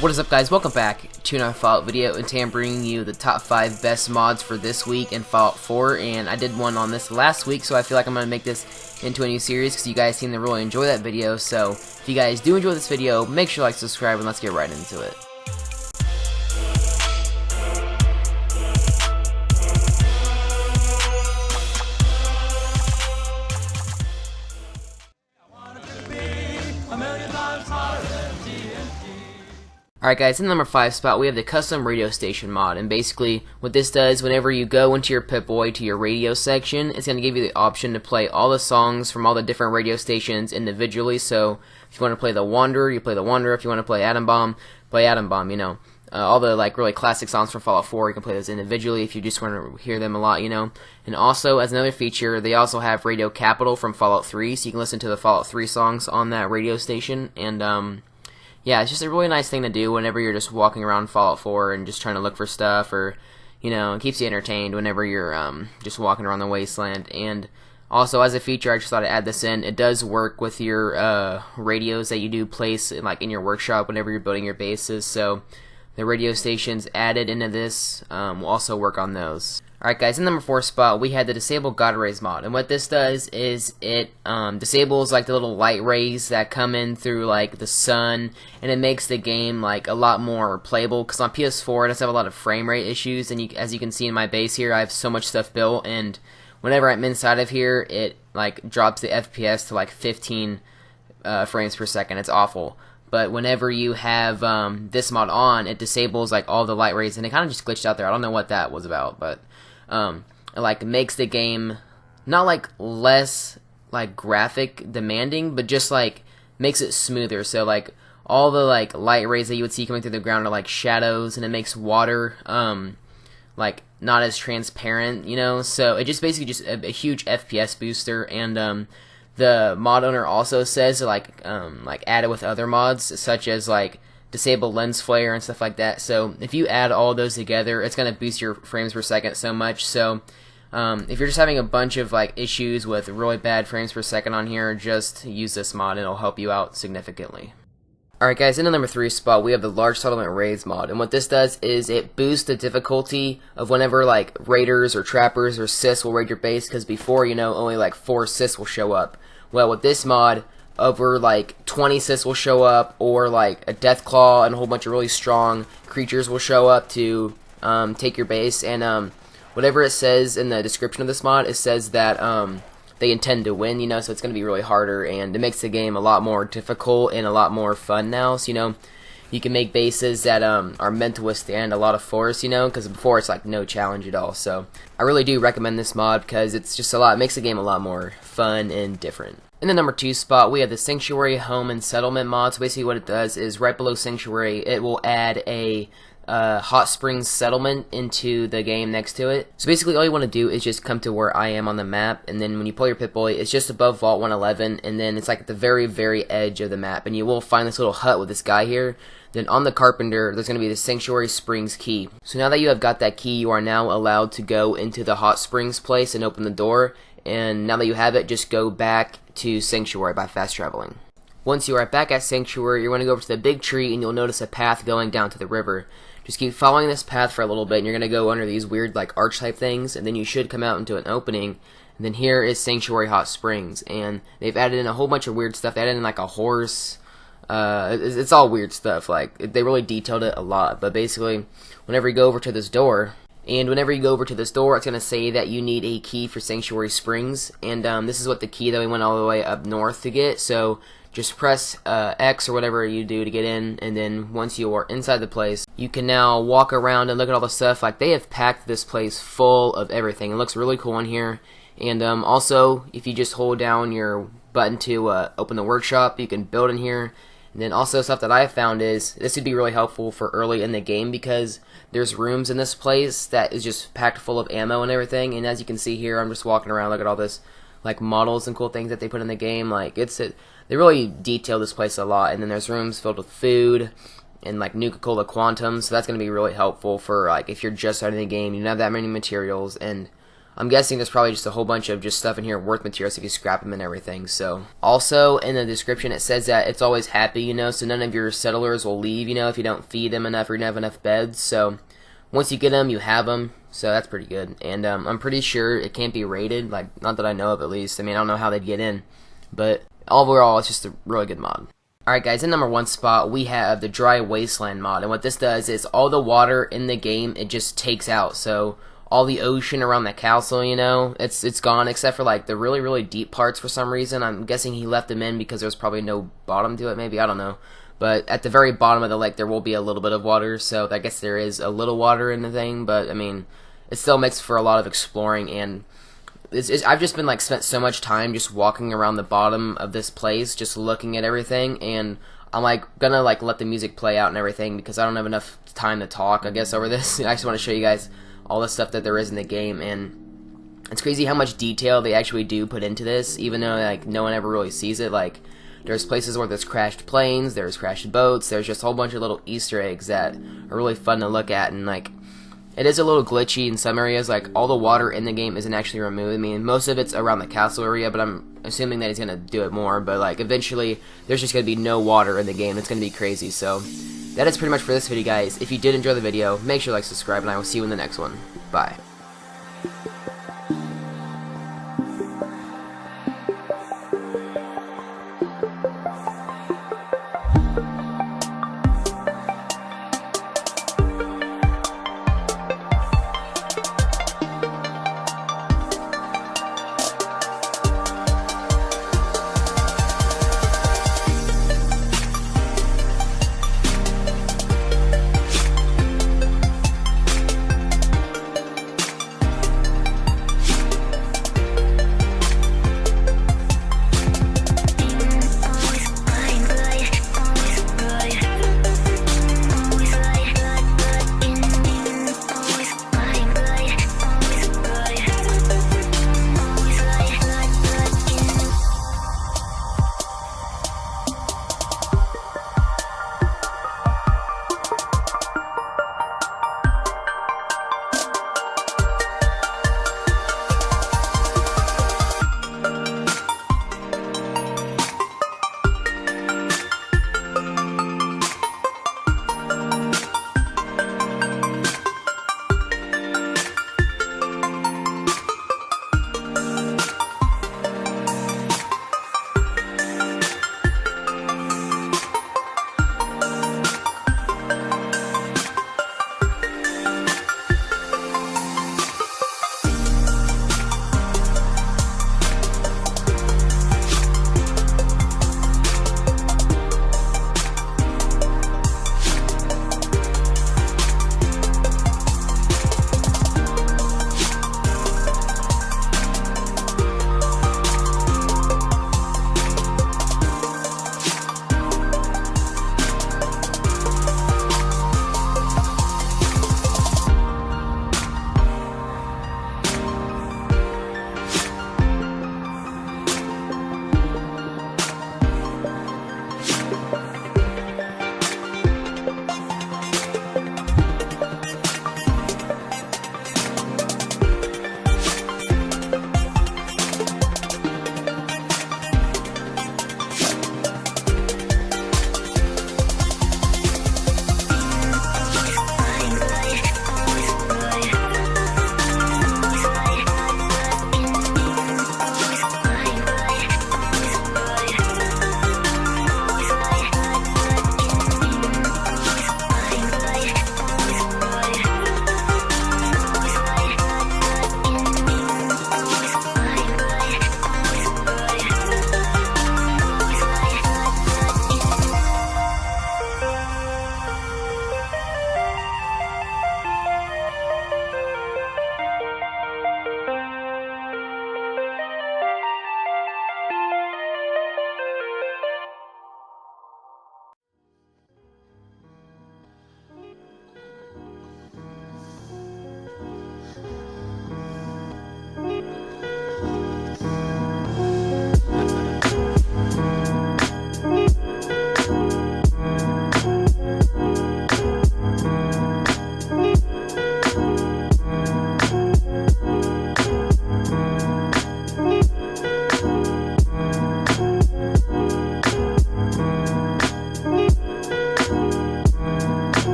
What is up, guys? Welcome back to another Fallout video, and today I'm bringing you the top 5 best mods for this week in Fallout 4, and I did one on this last week, so I feel like I'm going to make this into a new series because you guys seem to really enjoy that video. So if you guys do enjoy this video, make sure to like, subscribe, and let's get right into it. Alright guys, in the number 5 spot we have the custom radio station mod, and basically what this does, whenever you go into your Pip-Boy to your radio section, it's going to give you the option to play all the songs from all the different radio stations individually. So if you want to play The Wanderer, you play The Wanderer. If you want to play Atom Bomb, play Atom Bomb, you know. All the like really classic songs from Fallout 4, you can play those individually if you just want to hear them a lot, you know. And also, as another feature, they also have Radio Capital from Fallout 3, so you can listen to the Fallout 3 songs on that radio station, and yeah, it's just a really nice thing to do whenever you're just walking around Fallout 4 and just trying to look for stuff, or, you know, it keeps you entertained whenever you're just walking around the Wasteland. And also, as a feature, I just thought I'd add this in. It does work with your radios that you do place like in your workshop whenever you're building your bases, so the radio stations added into this will also work on those. Alright guys, in the number 4 spot, we had the Disable Godrays Mod, and what this does is it disables like the little light rays that come in through like the sun, and it makes the game like a lot more playable, because on PS4 it does have a lot of frame rate issues, and as you can see in my base here, I have so much stuff built, and whenever I'm inside of here, it like drops the FPS to like 15 frames per second. It's awful. But whenever you have this mod on, it disables like all the light rays, and it kind of just glitched out there. I don't know what that was about, but it like makes the game not like less like graphic demanding, but just like makes it smoother. So like all the like light rays that you would see coming through the ground are like shadows, and it makes water like not as transparent, you know. So it just basically just a huge FPS booster. And the mod owner also says like add it with other mods such as like disable lens flare and stuff like that. So if you add all those together, it's going to boost your frames per second so much. So if you're just having a bunch of like issues with really bad frames per second on here, just use this mod and it'll help you out significantly. Alright guys, in the number 3 spot we have the Large Settlement Raids mod, and what this does is it boosts the difficulty of whenever like raiders or trappers or Siths will raid your base, because before, you know, only like 4 Siths will show up. Well, with this mod, over like 20 Siths will show up, or like a Deathclaw and a whole bunch of really strong creatures will show up to take your base. And whatever it says in the description of this mod, it says that they intend to win, you know, so it's going to be really harder, and it makes the game a lot more difficult and a lot more fun now. So, you know, you can make bases that are meant to withstand a lot of force, you know, because before it's like no challenge at all. So I really do recommend this mod because it's just it makes the game a lot more fun and different. In the number 2 spot, we have the Sanctuary Home and Settlement mod. So basically what it does is right below Sanctuary, it will add a hot springs settlement into the game next to it. So basically all you want to do is just come to where I am on the map, and then when you pull your Pip-Boy, it's just above Vault 111, and then it's like at the very, very edge of the map, and you will find this little hut with this guy here. Then on the carpenter, there's going to be the Sanctuary Springs key. So now that you have got that key, you are now allowed to go into the hot springs place and open the door, and now that you have it, just go back to Sanctuary by fast traveling. Once you are back at Sanctuary, you're going to go over to the big tree, and you'll notice a path going down to the river. Just keep following this path for a little bit, and you're going to go under these weird like arch type things, and then you should come out into an opening, and then here is Sanctuary Hot Springs, and they've added in a whole bunch of weird stuff. They added in like a horse. It's all weird stuff. Like they really detailed it a lot. But basically, whenever you go over to this door, it's going to say that you need a key for Sanctuary Springs, and this is what the key that we went all the way up north to get. So just press X or whatever you do to get in, and then once you are inside the place, you can now walk around and look at all the stuff. Like they have packed this place full of everything. It looks really cool in here. And also, if you just hold down your button to open the workshop, you can build in here. And then also stuff that I found is, this would be really helpful for early in the game, because there's rooms in this place that is just packed full of ammo and everything. And as you can see here, I'm just walking around, look at all this like models and cool things that they put in the game. Like they really detail this place a lot. And then there's rooms filled with food and like Nuka-Cola Quantum, so that's going to be really helpful for like if you're just starting the game, you don't have that many materials. And I'm guessing there's probably just a whole bunch of just stuff in here, worth materials if you scrap them and everything. So also in the description it says that it's always happy, you know, so none of your settlers will leave, you know, if you don't feed them enough or you don't have enough beds. So once you get them, you have them, so that's pretty good. And I'm pretty sure it can't be raided, like, not that I know of at least. I mean, I don't know how they'd get in, but overall it's just a really good mod. Alright guys, in number 1 spot we have the Dry Wasteland mod, and what this does is all the water in the game it just takes out. So all the ocean around the castle, you know, it's gone except for like the really deep parts for some reason. I'm guessing he left them in because there's probably no bottom to it, maybe, I don't know. But at the very bottom of the lake there will be a little bit of water, so I guess there is a little water in the thing, but I mean, it still makes for a lot of exploring. And I've just been like spent so much time just walking around the bottom of this place, just looking at everything, and I'm like gonna like let the music play out and everything because I don't have enough time to talk, I guess, over this. I just want to show you guys all the stuff that there is in the game, and it's crazy how much detail they actually do put into this, even though like no one ever really sees it. Like, there's places where there's crashed planes, there's crashed boats, there's just a whole bunch of little Easter eggs that are really fun to look at. And like, it is a little glitchy in some areas, like all the water in the game isn't actually removed. I mean, most of it's around the castle area, but I'm assuming that he's gonna do it more. But like, eventually there's just gonna be no water in the game. It's gonna be crazy. So that is pretty much for this video, guys. If you did enjoy the video, make sure to like, subscribe, and I will see you in the next one. Bye.